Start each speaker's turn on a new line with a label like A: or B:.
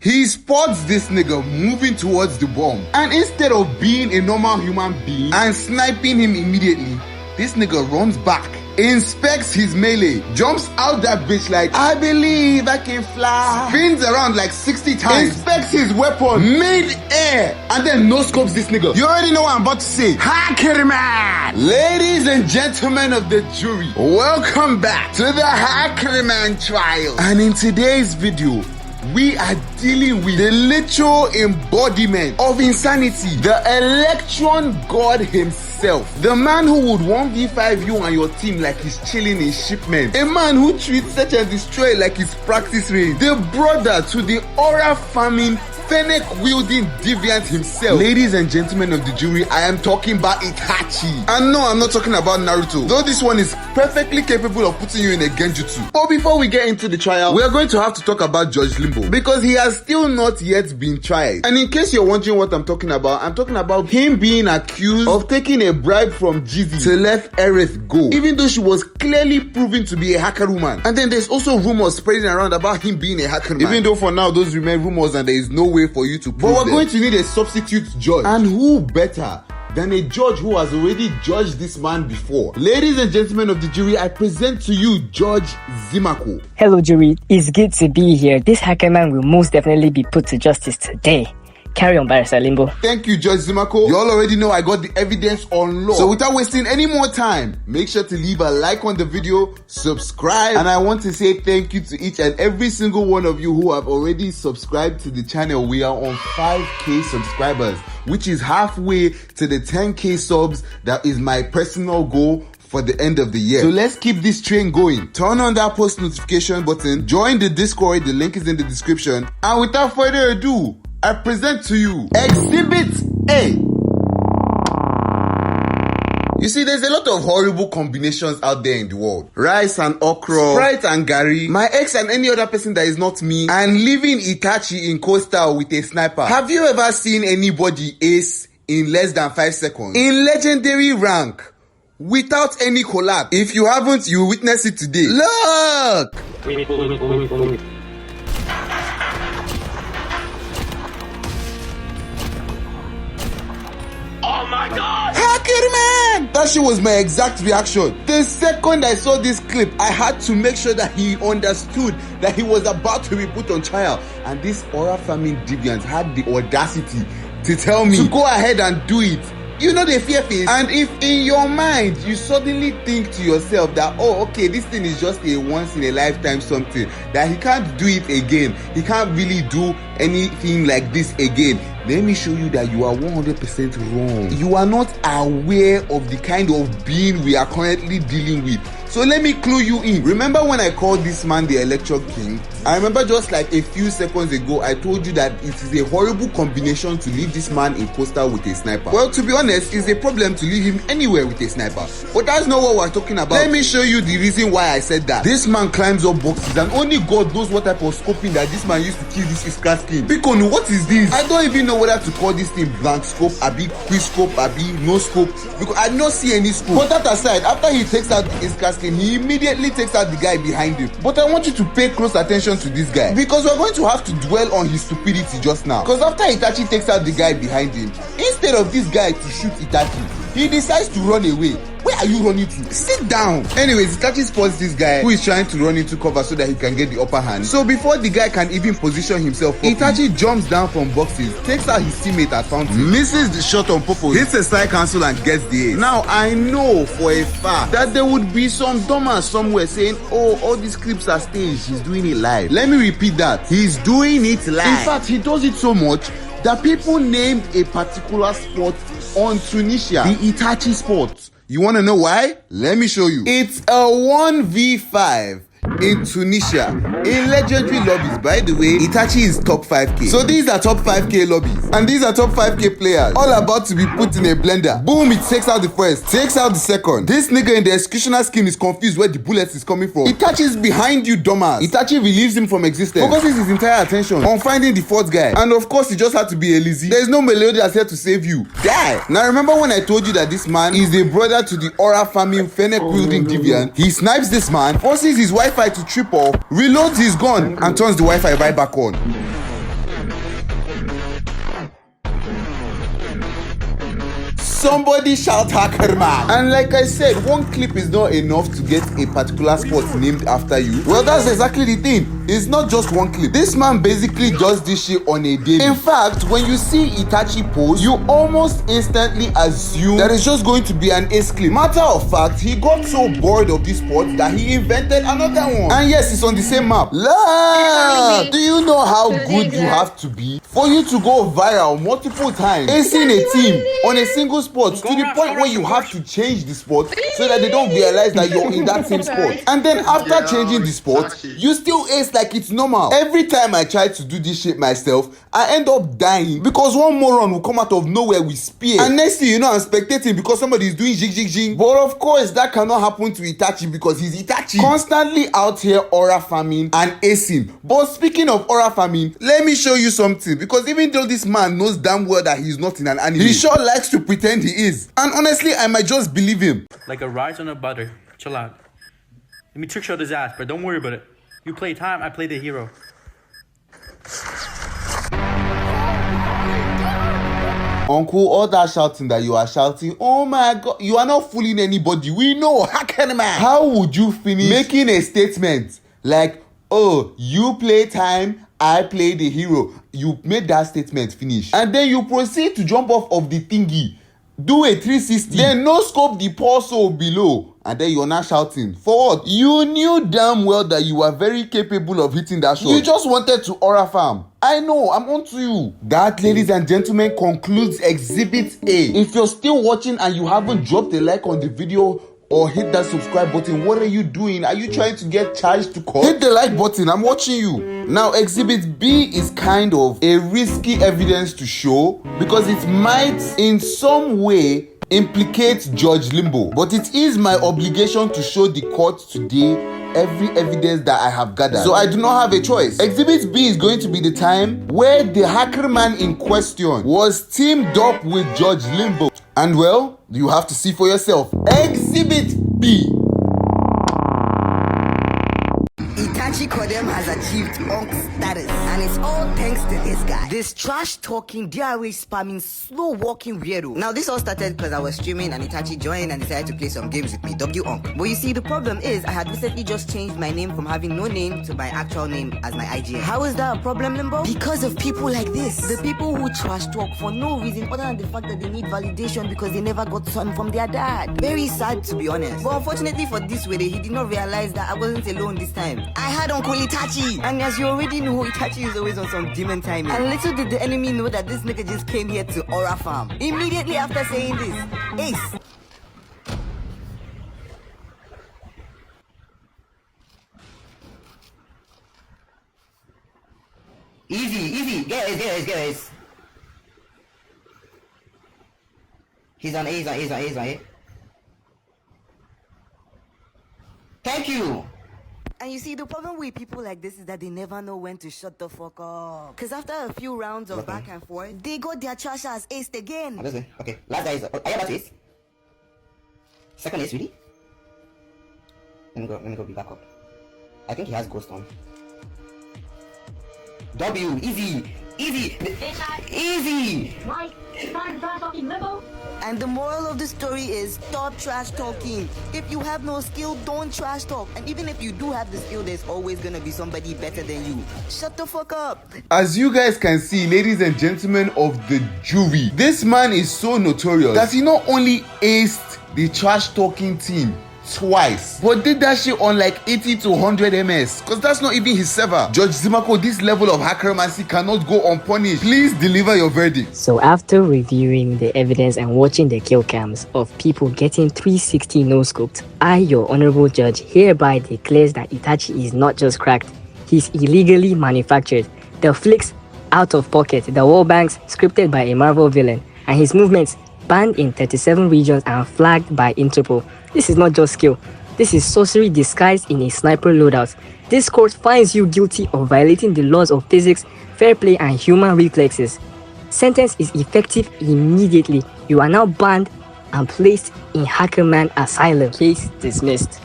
A: He spots this nigga moving towards the bomb. And instead of being a normal human being and sniping him immediately, this nigga runs back, inspects his melee, jumps out that bitch like, I believe I can fly, spins around like 60 times, inspects his weapon mid-air, and then no-scopes this nigga. You already know what I'm about to say. Hacker Man! Ladies and gentlemen of the jury, welcome back to the Hacker Man trial. And in today's video, we are dealing with the literal embodiment of insanity, the electron god himself, the man who would 1v5 you and your team like he's chilling in shipment, a man who treats search and destroy like his practice range, the brother to the aura farming Fennec wielding deviant himself. Ladies and gentlemen of the jury, I am talking about Itachi. And no, I'm not talking about Naruto, though this one is perfectly capable of putting you in a genjutsu. But before we get into the trial, we are going to have to talk about Judge Limbo, because he has still not yet been tried. And in case you're wondering what I'm talking about him being accused of taking a bribe from Jeezy to let Aerith go, even though she was clearly proven to be a hacker woman. And then there's also rumors spreading around about him being a hacker man, even though for now those remain rumors and there is no way for you to prove them. But we're going to need a substitute judge, and who better than a judge who has already judged this man before. Ladies and gentlemen of the jury, I present to you Judge Zimako.
B: Hello jury, it's good to be here. This hacker man will most definitely be put to justice today. Carry on, Barrister Limbo.
A: Thank you, Judge Zimako. You all already know I got the evidence on law. So without wasting any more time, make sure to leave a like on the video, subscribe, and I want to say thank you to each and every single one of you who have already subscribed to the channel. We are on 5K subscribers, which is halfway to the 10K subs. That is my personal goal for the end of the year. So let's keep this train going. Turn on that post notification button, join the Discord, the link is in the description, and without further ado, I present to you Exhibit A. You see, there's a lot of horrible combinations out there in the world. Rice and okra, Sprite and Gary, my ex and any other person that is not me, and leaving Itachi in coastal with a sniper. Have you ever seen anybody ace in less than 5 seconds? In legendary rank, without any collab? If you haven't, you will witness it today. Look! Wait.
C: Oh my god!
A: Hacker Man! That shit was my exact reaction. The second I saw this clip, I had to make sure that he understood that he was about to be put on trial. And this aura farming deviant had the audacity to tell me to go ahead and do it. You know the fear face. And if in your mind you suddenly think to yourself that, oh, okay, this thing is just a once in a lifetime something, that he can't do it again, he can't really do anything like this again, let me show you that you are 100% wrong. You are not aware of the kind of being we are currently dealing with. So let me clue you in. Remember when I called this man the Electro King? I remember just like a few seconds ago, I told you that it is a horrible combination to leave this man in coastal with a sniper. Well, to be honest, it's a problem to leave him anywhere with a sniper. But that's not what we're talking about. Let me show you the reason why I said that. This man climbs up boxes and only God knows what type of scoping that this man used to kill this Iska skin. Bikonu, what is this? I don't even know whether to call this thing blank scope, abi quick scope, abi no scope, because I don't see any scope. But that aside, after he takes out the Iska skin, he immediately takes out the guy behind him. But I want you to pay close attention to this guy, because we're going to have to dwell on his stupidity just now. Because after Itachi takes out the guy behind him, instead of this guy to shoot Itachi, he decides to run away. Where are you running to? Sit down. Anyways, Itachi spots this guy who is trying to run into cover so that he can get the upper hand. So before the guy can even position himself properly, Itachi jumps down from boxes, takes out his teammate at fountain, misses the shot on purpose, hits a side cancel and gets the ace. Now I know for a fact that there would be some dumbass somewhere saying, oh, all these clips are staged, he's doing it live. Let me repeat that. He's doing it live. In fact, he does it so much that people named a particular sport on Tunisia the Itachi sport. You want to know why? Let me show you. It's a 1v5 in Tunisia, in legendary lobbies. By the way, Itachi is top 5k. So these are top 5k lobbies, and these are top 5k players, all about to be put in a blender. Boom, it takes out the first, takes out the second. This nigga in the executioner skin is confused where the bullets is coming from. Itachi is behind you, dumbass. Itachi relieves him from existence, focuses his entire attention on finding the fourth guy. And of course, he just had to be a lazy. There's no Melodious here to save you. Die. Now remember when I told you that this man is a brother to the aura farming Fennec wielding deviant? He snipes this man, forces his Wi-Fi to trip off, reloads his gun, and turns the Wi-Fi right back on. Somebody shout hacker man. And like I said, one clip is not enough to get a particular sport named after you. Well, that's exactly the thing. It's not just one clip. This man basically does this shit on a daily. In fact, when you see Itachi post, you almost instantly assume that it's just going to be an ace clip. Matter of fact, he got so bored of this sport that he invented another one. And yes, it's on the same map. Love! Do you know how good you have to be for you to go viral multiple times, acing a team on a single sport, to the point where you have to change the sport so that they don't realize that you're in that same sport? And then after changing the sport, you still ace like it's normal. Every time I try to do this shit myself, I end up dying because one moron will come out of nowhere with spear, and next thing you know, I'm spectating because somebody is doing jig. But of course, that cannot happen to Itachi because he's Itachi, constantly out here aura farming and acing. But speaking of aura farming, let me show you something, because even though this man knows damn well that he's not in an anime, he sure likes to pretend he is. And honestly, I might just believe him.
D: Like a rise on a butter. Chill out. Let me trick shot his ass, but don't worry about it. You play time, I play the hero.
A: Uncle, all that shouting that you are shouting, oh my god, you are not fooling anybody. We know, how would you finish making a statement like, oh, you play time, I play the hero? You made that statement finish, and then you proceed to jump off of the thingy, do a 360, then no scope the torso below, and then you're not shouting for what? You knew damn well that you were very capable of hitting that shot. You just wanted to aura farm. I know, I'm on to you. That, ladies and gentlemen, concludes Exhibit A. If you're still watching and you haven't dropped a like on the video or hit that subscribe button, what are you doing? Are you trying to get charged to court? Hit the like button, I'm watching you. Now, Exhibit B is kind of a risky evidence to show because it might in some way implicate Judge Limbo. But it is my obligation to show the court today every evidence that I have gathered. So I do not have a choice. Exhibit B is going to be the time where the hacker man in question was teamed up with Judge Limbo. And well, you have to see for yourself. Exhibit B.
E: Itachi CODM has achieved Onk status, and it's all thanks to this guy. This trash-talking, DRA spamming, slow-walking weirdo. Now, this all started because I was streaming and Itachi joined and decided to play some games with me, W-Onk. But you see, the problem is I had recently just changed my name from having no name to my actual name as my IG. How is that a problem, Limbo? Because of people like this. The people who trash-talk for no reason other than the fact that they need validation because they never got something from their dad. Very sad, to be honest. But unfortunately for this way, he did not realize that I wasn't alone this time. I had Uncle Itachi, and as you already know, Itachi is always on some demon timing. And little did the enemy know that this nigga just came here to aura farm. Immediately after saying this, Ace. Easy, get it. He's on A. Thank you. And you see, the problem with people like this is that they never know when to shut the fuck up. Because after a few rounds of back and forth, they got their trash ass aced again. Okay, last guy is... I have ace. Second ace, really? Let me go be back up. I think he has ghost on. W, easy! And the moral of the story is stop trash talking. If you have no skill, don't trash talk. And even if you do have the skill, there's always gonna be somebody better than you. Shut the fuck up.
A: As you guys can see, ladies and gentlemen of the jury, this man is so notorious that he not only aced the trash talking team twice, but did that shit on like 80 to 100 ms, because that's not even his server. Judge Zimako, this level of hackermancy cannot go unpunished. Please deliver your verdict.
B: So after reviewing the evidence and watching the kill cams of people getting 360 no-scoped, I, your honorable judge, hereby declares that Itachi is not just cracked, he's illegally manufactured. The flicks out of pocket, the wall bangs scripted by a Marvel villain, and his movements banned in 37 regions and flagged by Interpol. This is not just skill. This is sorcery disguised in a sniper loadout. This court finds you guilty of violating the laws of physics, fair play and human reflexes. Sentence is effective immediately. You are now banned and placed in Hackerman Asylum. Case dismissed.